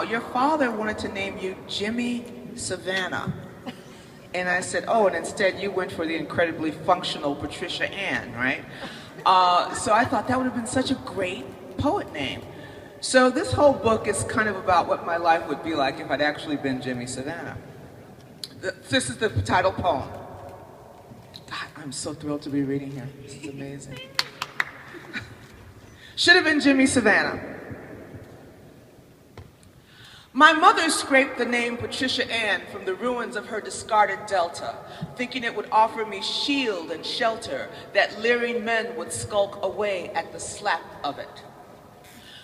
wow, your father wanted to name you Jimmy Savannah. And I said, oh, and instead you went for the incredibly functional Patricia Ann, right? So I thought that would have been such a great poet name. So this whole book is kind of about what my life would be like if I'd actually been Jimmy Savannah. This is the title poem. God, I'm so thrilled to be reading here. This is amazing. Should have been Jimmy Savannah. My mother scraped the name Patricia Ann from the ruins of her discarded Delta, thinking it would offer me shield and shelter that leering men would skulk away at the slap of it.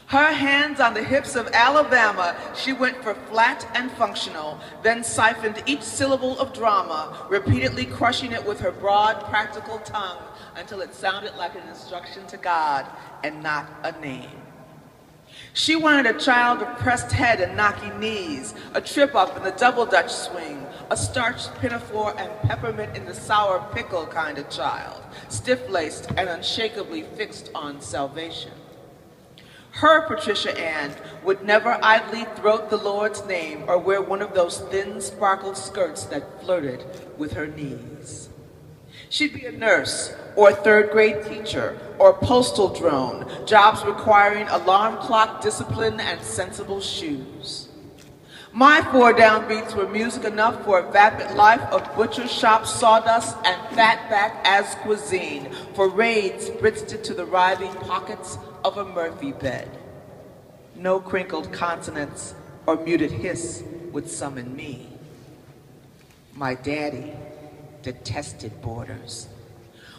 Her hands on the hips of Alabama, she went for flat and functional, then siphoned each syllable of drama, repeatedly crushing it with her broad, practical tongue until it sounded like an instruction to God and not a name. She wanted a child of pressed head and knocking knees, a trip up in the double Dutch swing, a starched pinafore and peppermint in the sour pickle kind of child, stiff-laced and unshakably fixed on salvation. Her Patricia Ann would never idly throat the Lord's name or wear one of those thin, sparkled skirts that flirted with her knees. She'd be a nurse, or a third-grade teacher, or a postal drone, jobs requiring alarm clock discipline and sensible shoes. My four downbeats were music enough for a vapid life of butcher shop sawdust and fatback as cuisine, for raids spritzed into the writhing pockets of a Murphy bed. No crinkled consonants or muted hiss would summon me. My daddy detested borders.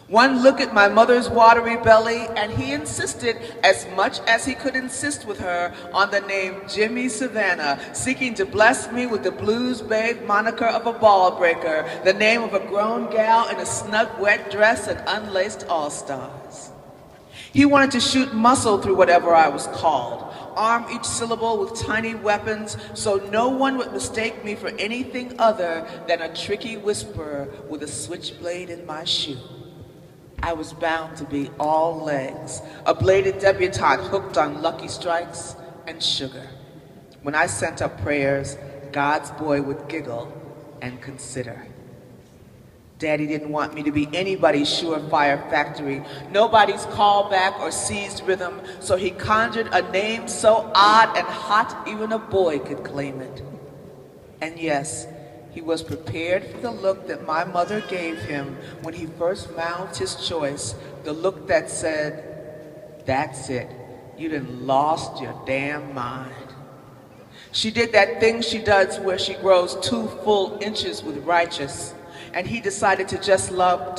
One look at my mother's watery belly, and he insisted, as much as he could insist with her, on the name Jimmy Savannah, seeking to bless me with the blues babe moniker of a ball breaker, the name of a grown gal in a snug wet dress and unlaced all-stars. He wanted to shoot muscle through whatever I was called, arm each syllable with tiny weapons so no one would mistake me for anything other than a tricky whisperer with a switchblade in my shoe. I was bound to be all legs, a bladed debutante hooked on Lucky Strikes and sugar. When I sent up prayers, God's boy would giggle and consider. Daddy didn't want me to be anybody's surefire factory, nobody's callback or seized rhythm, so he conjured a name so odd and hot even a boy could claim it. And yes, he was prepared for the look that my mother gave him when he first mouthed his choice, the look that said, "That's it, you done lost your damn mind." She did that thing she does where she grows 2 full inches with righteous, and he decided to just love to